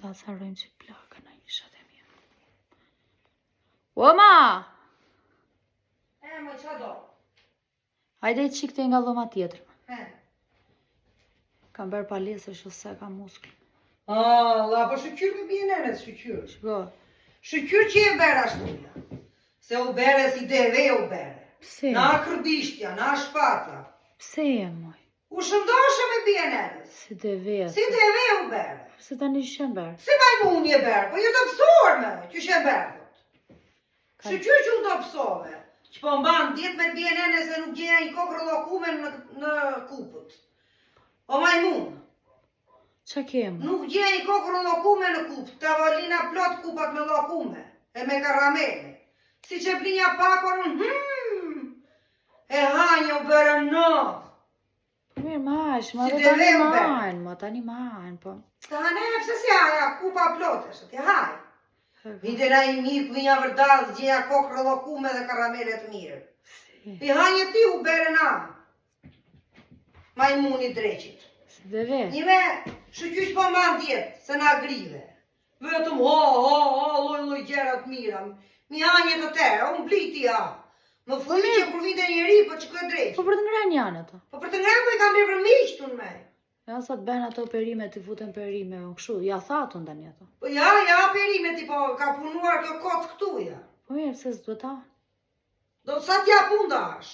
ta carojmë që plaka në një shatë e mija. Oma! Më që do? Hajde i qikë të nga dhoma tjetër. Kam bërë palesër që se ka muskul. La, po shëqyr me bje nënes, shëqyr. Shko. Shëqyr që e bërë ashtu ja. Se u bere si deve u bere. Pse? Na kërdishtja, na shpata. Pse e moj? U shëndoshe me bje nënes. Si deve. Si deve u bere. Pse ta një që bërë? Si majmuni e bërë, po ju të pësor me, që shë e bërë. Shëqyr që u të pësove. Që po mban dit me bje nënes e nuk gjeja i kokër lokume në kupët. O majmun. Qa kemë? Nuk gjeja i kokër lokume në kupë, tavolina plot kupat me lokume, e me karamele. Si që blinja pakon, e hanje u bërë në. Po mirë mash, ma Si do deve tani u bërë. majnë, ma tani majnë, po. Të hane e pëse si haja, kupa plotesh, të haj. Vite na i mirë, këvinja vërdaz, gjeja kokër lokume dhe karamelet mirë. I hanje ti u bërë në. Majmuni dreqit. Si deve. Njime, shëqysh po man tjetë, se na grive. Vetëm loj gjerat mira. Mi hanje të tere, unë bliti ha. Më fëllë që kur vite njëri, po që këtë drejqë. Po për të ngren janë ato. Po për të ngrenë, po i kam bërë për miqë të në me. Ja sa të ben ato perime, të futen perime, kështu, ja thatun dhe një ato. Po ja, perime ti, po ka punuar kjo kotë këtu, ja. Po mirë, pse s'do ta? Do të sa t'ja punda ash.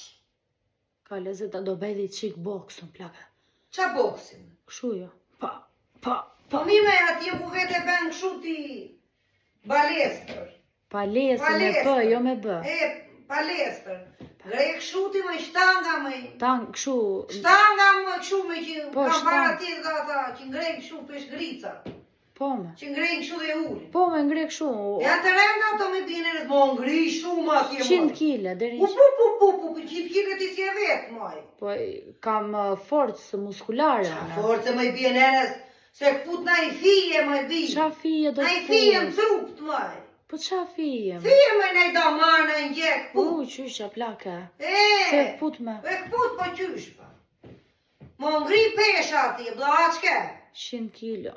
Ka lezet, do bejdi qik boksën, plaka. Qa boksin? Kështu jo. Pa. Po mime, atje ku vete ben kështu ti balestër. Palesën me p, jo me b. Palestër. Grej kështu ti me shtanga me. Tang, kështu. Shtanga me kështu me që Po, kam shtang. para tjetë dhe ata që ngrej kështu pesh grica. Po me. Që ngrej kështu dhe uli. Po me ngre kështu. Ja të renda ato me bine rrët, mo ngri shumë atje moj. 100 kile, deri Po, 100 kile ti si e vetë moj. Po kam forcë muskulare. Qa force me bine rrët, se këput na i fije me bine. Qa fije do Na të i fije më punë? trupt moj. Po qa fije? Fije me nej damar në njek put. Qysha plaka. Se E put me. këput po qysh pa. Mo ngri pesha ati, bla aqke. 100 kilo.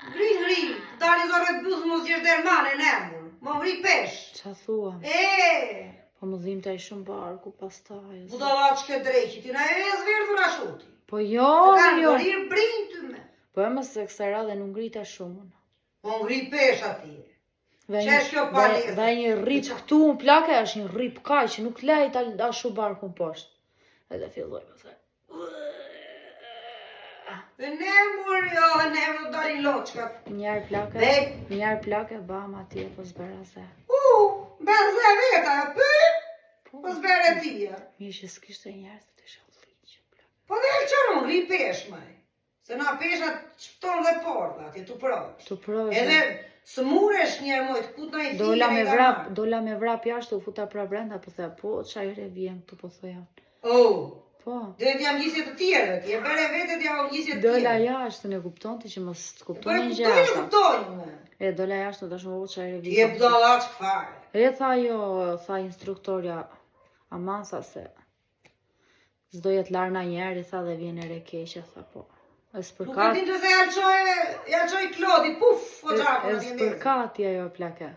Ngri, dali zorët buzë mos gjesh dermane në emur. Mo ngri pesh. Qa thua? Po më dhim të i shumë barku pastaj. Budala qke dreqi, ti na e zverdhur ashuti. Po jo, Kanë jo. gorir brinj ty me. Po e më se kësa radhe nuk ngrita shumë. Mo ngri pesh ati. Dhe Qesh kjo palesë. Dhe një rip këtu në plaka është një rip kaj që nuk lejt ashu barku në poshtë. Edhe filloj më thë. Dhe nemur, jo, nemur do dalin loqkat. Njarë plaka bam atje po zbera se. Berze veta, po zbere tia. Mi që s'kishte njarë të të shalliq. Po dhe e qënë ngri pesh, maj. Se na peshat qëpton dhe porta, ati të provësh. Të provësh. Edhe së muresh njerë moj të put na i fije Dola me vrap jashtë, u futa pra brenda, po thëja, po, qa i re vjen këtu, po thëja. Po. Dhe t'jam gjisje të tjere, ti e bere vete t'jam gjisje të tjere. Dola jashtë, ne kupton ti që mos kupton një gjë. Po e kuptojnë me. E dola jashtë, të shumë qa i re vjen. Ti e budala që fare. E tha jo, tha instruktorja, aman tha se s'do jetë larna njerë, tha dhe vjen e re keqe, tha po. E Nuk e s'përkat. din të se jalqoj Klodi, puf, po gjako E në tjendezi. s'përkat ajo plaka.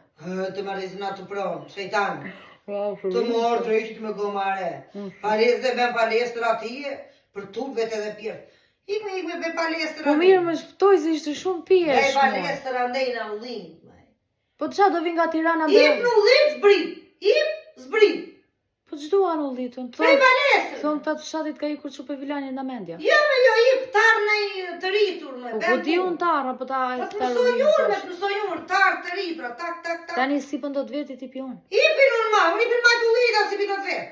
Të më rezina të pronë, shejtanë. Wow, Të morë drejqit me gomare. Palesë dhe ben palestër atije, për tubet edhe pjerë. Ikme be palestër Po mirë më shpëtoj se ishte shumë pjesh. Be palestër andej në ullin. Po qa do vi nga Tirana dhe? Ip në ullin, zbrit. Ip, zbrit. Po që duan ullitën? Prej palestër. Thonë ta të shatit ka ikur që për vilanjë në mendja. Jo, ip, tarë në të rritur me. Po di unë tarë, po ta Po të mësojur, me të mësojur, tarë të rritura, tak. Tani si për do të vetit i pion. Ipin unë ma, unë ipin ma të ullita si për do të vetë.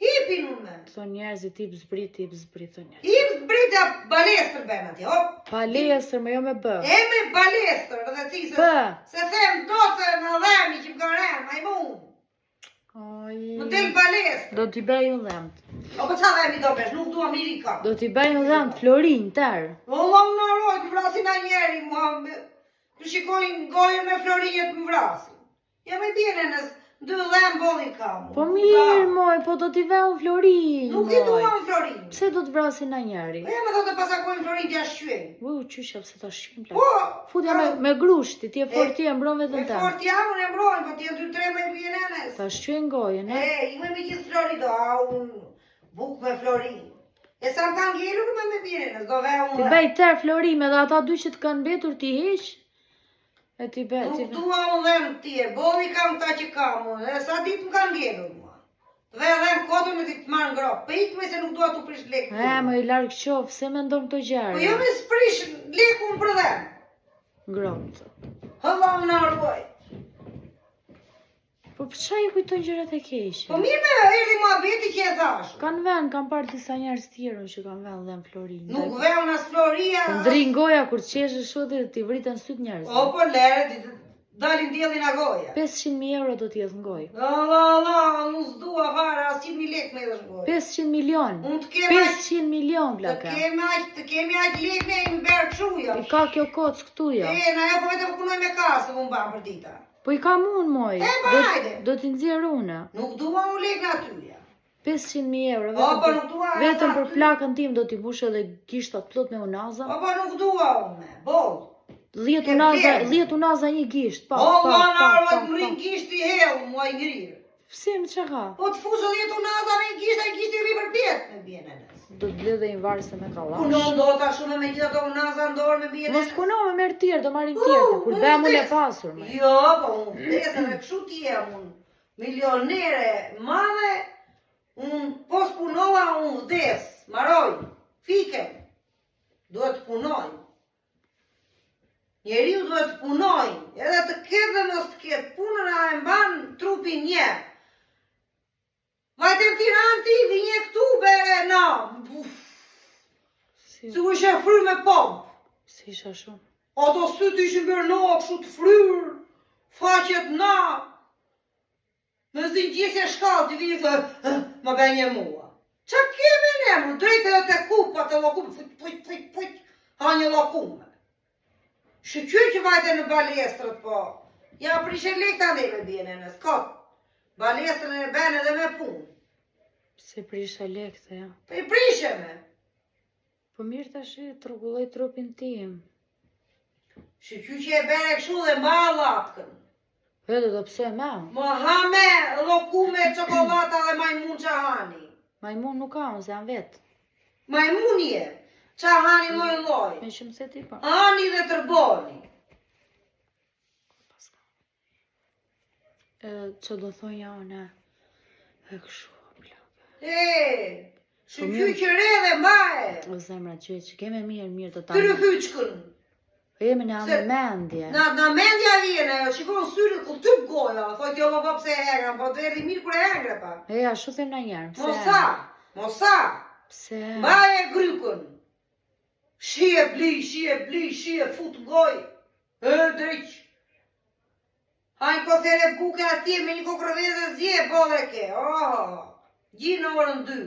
Ipin unë me. Thonë njerëzit ip zbrit, thonë njerëzit. Ip zbrit e balestër ben ati, hop. Palestër, me jo me bë. E me balestër, dhe ti se them do të në dhemi që më kërën, majmun. Më del balestër. Do t'i bëj unë dhemt. O po qa dhemi do pesh, nuk du Amerika. Do t'i bëj unë dhemt, Florin, tërë. O më në rojt, më vrasin a njeri, të shikojnë gojën me Florinjet më vrasin. Ja me bjene 2 dhem bolli kam. Po mirë, moj, po do t'i veu Florin, Nuk i duam Florin. Pse do t'vrasin na njeri? Po me thotë pasakojnë Florin t'ja shqyën. Qysha pse ta shqim plak. Po, Futja me grushti, ti e forti e mbron vetëm e ta. fort jam, unë e mbrojnë, po t'jen 2-3 me bjenenes. Ta shqyen gojën, e? I me gjithë Florin do, unë buk me Florin. E sa më kanë gjelur me bjenenes, do ve unë. Ti bej tër Florime dhe ata dy që të kanë betur ti heq. E ti be, Nuk dua unë dhem tje, bolli kam ta që kam unë, e sa ditë më kanë gjelur mua. Dhe dhem kotën me ti të marrë ngro, pejt me se nuk dua t'u prish lekë. më i larg qof, se me ndonë këto Po gjarë. jo me s'prish lekë unë për dhem. Ngrohtë. Hëlla më në arruaj. Po çfarë i kujton gjërat e keqe? Po mirë me eri mua veti që e thash. Kanë vend, kanë parë disa njerëz tjerë që kanë vend dhe në Florin. Nuk veu as Floria. Të ndrin goja kur të qeshë shuti ti vriten syt njerëz. O po lere, dalin djellin a goja. 500.000 euro do t'jetë në gojë. Unë s'dua fare, as 100.000 lekë me dhe shgoj. 500 milion. Unë të kemi 500 milion Të plaka. kemi aq lekë me më berë këshuja. I ka kjo kocë këtu ja. Na jo po vetëm punoj me kasë, unë ba për dita. Po i kam unë moj. Po hajde. Do t'i nxjerr unë. Nuk dua unë lekë atyja. 500.000 euro. Po, po, nuk dua Vetëm ata për ty. plakën tim do t'i bush edhe gishtat plot me unaza. Po nuk dua unë, bol. 10 Ke unaza, vlerë. 10 unaza një gisht. Pa, O, pa, ma në pa, arruat pa, më rinë pa. gishti hellë, mua i ngrirë. Pse më çka ka? Po të fuzë 10 unaza me gisht, a gishti rri për pjetë me bjene nësë. Do të bledhe një varse me kallash. Punon do ta shumë me gjitha të unaza ndorë me bjene Mos puno me merë tjerë, do marrim tjerë, kur bëhem unë e pasur me. Jo, po unë vdesë dhe kështu t'jem unë. Milionere madhe, unë pos punova unë vdesë, maroj, fikem. Duhet të punoj. Njeriu duhet të punoj, edhe të ketë dhe mos të ketë. Punën a e mban trupin një. Vajtëm Tiranë ti, vinje këtu, bere, na. Si Si u ishe fry me pompë. si isha shumë. Ato sytë ishin bërë na, kështu të fryrë, faqet na. Me zi gjithje shkallë, të vini të, më benje mua. Qa kemi ne, më drejtë edhe të kupa, të lokume, pujt, ha një lokume. Shqyqyr që vajte në balestrët, po. Ja, prishe lekta neve bjene në skot. Balestrën e bene edhe me punë. Se prisha lekte, ja. Po i prishe me. Po mirë tash të rregulloj trupin tim. Shqyqyr që e bene këshu dhe ma lapkën. Edhe do pse me. Më ha me lokume, çokolata dhe majmun që hani. Majmun nuk ka, unë se janë vetë. Majmunje, qa hani loj. Me shumë se ti pa. Hani dhe tërboni. Që do thonja one, e këshu, plak. Shqyqyre dhe maje. O zemra që keme mirë të Të tamë. rëfyqkën. Po jemi në Se- mendje. Na mendja vjene, shikon syrit ku typ goja. Thot jo po pse e hegran, po të erdi mirë kur e hegre pa. Ja, shu them na njerë. Mosa. Pse? Maje grykën. Shie fut goj. Dreq. Hajnë kothere buke atje me një kokrëvedhe zje, bole ke. Gjinë në orën 2.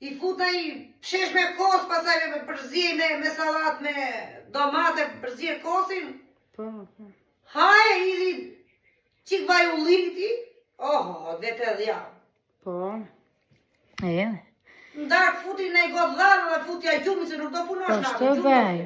I fut në i pshesh me kos, pasaj me përzje me salat me domate, përzje kosin. Po. Hajë, idhi qik vaj u liriti. Dhe të dhja. Po. Ndarë futi në i godë dharë dhe futi a gjumi se nuk do punosh Po natë. shto bej.